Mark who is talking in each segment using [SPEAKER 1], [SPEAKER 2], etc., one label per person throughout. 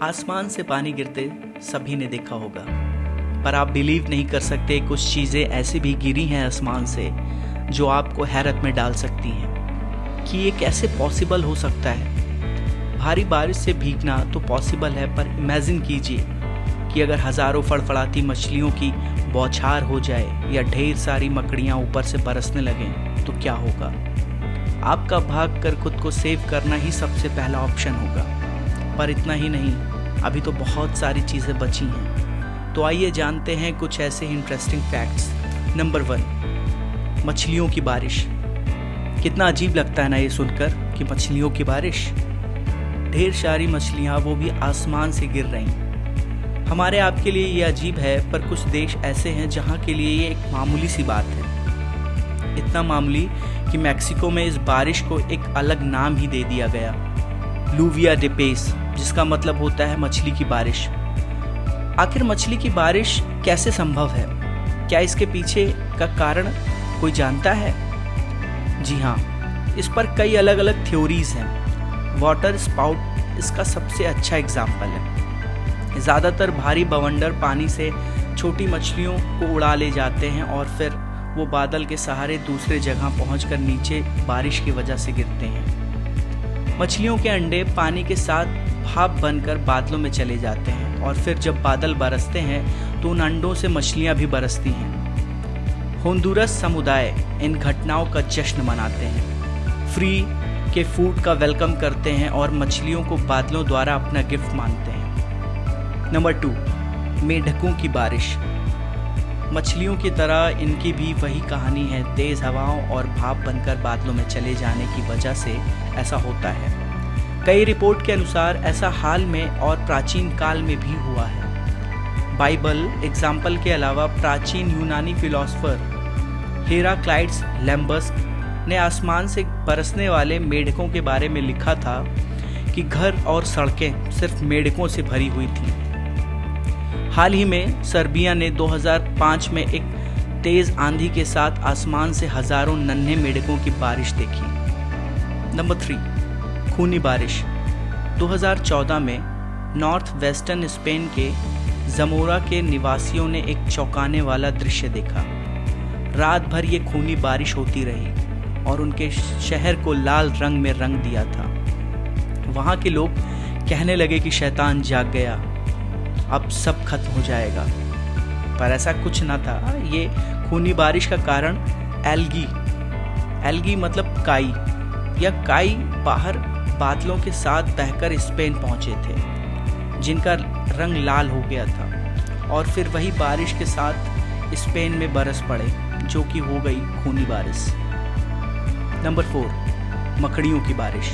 [SPEAKER 1] आसमान से पानी गिरते सभी ने देखा होगा, पर आप बिलीव नहीं कर सकते कुछ चीज़ें ऐसी भी गिरी हैं आसमान से जो आपको हैरत में डाल सकती हैं कि ये कैसे पॉसिबल हो सकता है। भारी बारिश से भीगना तो पॉसिबल है, पर इमेजिन कीजिए कि अगर हज़ारों फड़फड़ाती मछलियों की बौछार हो जाए या ढेर सारी मकड़ियाँ ऊपर से बरसने लगें तो क्या होगा। आपका भाग कर खुद को सेव करना ही सबसे पहला ऑप्शन होगा। पर इतना ही नहीं, अभी तो बहुत सारी चीज़ें बची हैं। तो आइए जानते हैं कुछ ऐसे इंटरेस्टिंग फैक्ट्स। नंबर 1, मछलियों की बारिश। कितना अजीब लगता है ना ये सुनकर कि मछलियों की बारिश। ढेर सारी मछलियाँ, वो भी आसमान से गिर रही। हमारे आपके लिए ये अजीब है, पर कुछ देश ऐसे हैं जहाँ के लिए ये एक मामूली सी बात है। इतना मामूली कि मैक्सिको में इस बारिश को एक अलग नाम ही दे दिया गया, लूविया डे पेस, जिसका मतलब होता है मछली की बारिश। आखिर मछली की बारिश कैसे संभव है? क्या इसके पीछे का कारण कोई जानता है? जी हाँ, इस पर कई अलग अलग थ्योरीज हैं। वाटर स्पाउट इसका सबसे अच्छा एग्जाम्पल है। ज़्यादातर भारी बवंडर पानी से छोटी मछलियों को उड़ा ले जाते हैं और फिर वो बादल के सहारे दूसरे जगह पहुंचकर नीचे बारिश की वजह से गिरते हैं। मछलियों के अंडे पानी के साथ भाप बनकर बादलों में चले जाते हैं और फिर जब बादल बरसते हैं तो उन अंडों से मछलियां भी बरसती हैं। होंडुरस समुदाय इन घटनाओं का जश्न मनाते हैं, फ्री के फूड का वेलकम करते हैं और मछलियों को बादलों द्वारा अपना गिफ्ट मानते हैं। नंबर 2, मेढकों की बारिश। मछलियों की तरह इनकी भी वही कहानी है। तेज़ हवाओं और भाप बनकर बादलों में चले जाने की वजह से ऐसा होता है। कई रिपोर्ट के अनुसार ऐसा हाल में और प्राचीन काल में भी हुआ है। बाइबल एग्जाम्पल के अलावा प्राचीन यूनानी फिलोसोफर हेराक्लाइट्स लैम्बस ने आसमान से बरसने वाले मेढकों के बारे में लिखा था कि घर और सड़कें सिर्फ मेढकों से भरी हुई थीं। हाल ही में सर्बिया ने 2005 में एक तेज आंधी के साथ आसमान से हजारों नन्हे मेढकों की बारिश देखी। नंबर 3, खूनी बारिश। 2014 में नॉर्थ वेस्टर्न स्पेन के जमोरा के निवासियों ने एक चौंकाने वाला दृश्य देखा। रात भर ये खूनी बारिश होती रही और उनके शहर को लाल रंग में रंग दिया था। वहाँ के लोग कहने लगे कि शैतान जाग गया, अब सब खत्म हो जाएगा। पर ऐसा कुछ न था। ये खूनी बारिश का कारण एल्गी मतलब काई या काई बाहर बादलों के साथ बहकर स्पेन पहुंचे थे, जिनका रंग लाल हो गया था और फिर वही बारिश के साथ स्पेन में बरस पड़े, जो कि हो गई खूनी बारिश। नंबर 4, मकड़ियों की बारिश।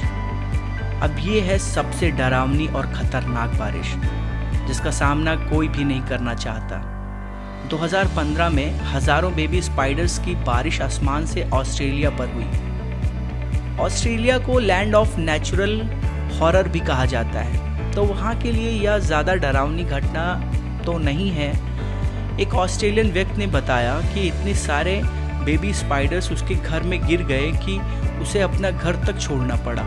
[SPEAKER 1] अब ये है सबसे डरावनी और खतरनाक बारिश, जिसका सामना कोई भी नहीं करना चाहता। 2015 में हजारों बेबी स्पाइडर्स की बारिश आसमान से ऑस्ट्रेलिया पर हुई। ऑस्ट्रेलिया को लैंड ऑफ नेचुरल हॉरर भी कहा जाता है, तो वहाँ के लिए यह ज़्यादा डरावनी घटना तो नहीं है। एक ऑस्ट्रेलियन व्यक्ति ने बताया कि इतने सारे बेबी स्पाइडर्स उसके घर में गिर गए कि उसे अपना घर तक छोड़ना पड़ा।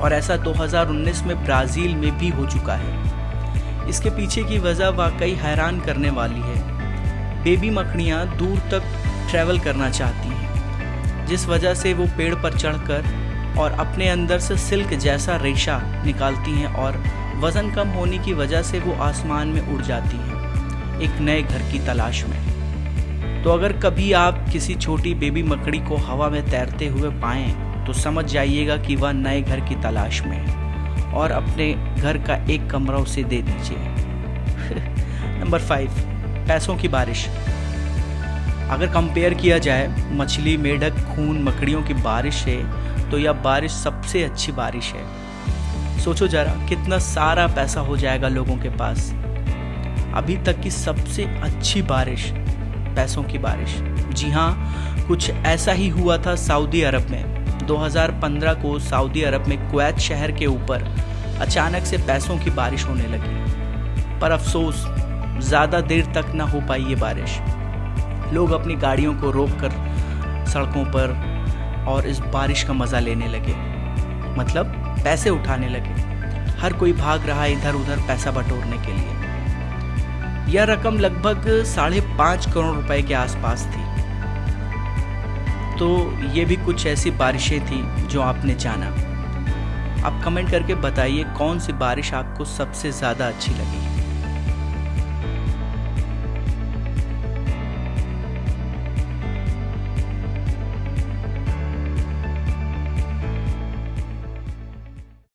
[SPEAKER 1] और ऐसा 2019 में ब्राज़ील में भी हो चुका है। इसके पीछे की वजह वाकई हैरान करने वाली है। बेबी मकड़ियाँ दूर तक ट्रैवल करना चाहती हैं, जिस वजह से वो पेड़ पर चढ़कर और अपने अंदर से सिल्क जैसा रेशा निकालती हैं और वज़न कम होने की वजह से वो आसमान में उड़ जाती हैं एक नए घर की तलाश में। तो अगर कभी आप किसी छोटी बेबी मकड़ी को हवा में तैरते हुए पाएं तो समझ जाइएगा कि वह नए घर की तलाश में है और अपने घर का एक कमरा उसे दे दीजिए। नंबर 5, पैसों की बारिश। अगर कंपेयर किया जाए मछली, मेढक, खून, मकड़ियों की बारिश से, तो यह बारिश सबसे अच्छी बारिश है। सोचो जरा, कितना सारा पैसा हो जाएगा लोगों के पास। अभी तक की सबसे अच्छी बारिश, पैसों की बारिश। जी हाँ, कुछ ऐसा ही हुआ था सऊदी अरब में। 2015 को सऊदी अरब में कुवैत शहर के ऊपर अचानक से पैसों की बारिश होने लगी। पर अफसोस, ज़्यादा देर तक ना हो पाई ये बारिश। लोग अपनी गाड़ियों को रोककर सड़कों पर और इस बारिश का मज़ा लेने लगे, मतलब पैसे उठाने लगे। हर कोई भाग रहा है इधर उधर पैसा बटोरने के लिए। यह रकम लगभग 5.5 करोड़ रुपए के आसपास थी। तो ये भी कुछ ऐसी बारिशें थी जो आपने जाना। आप कमेंट करके बताइए कौन सी बारिश आपको सबसे ज़्यादा अच्छी लगी।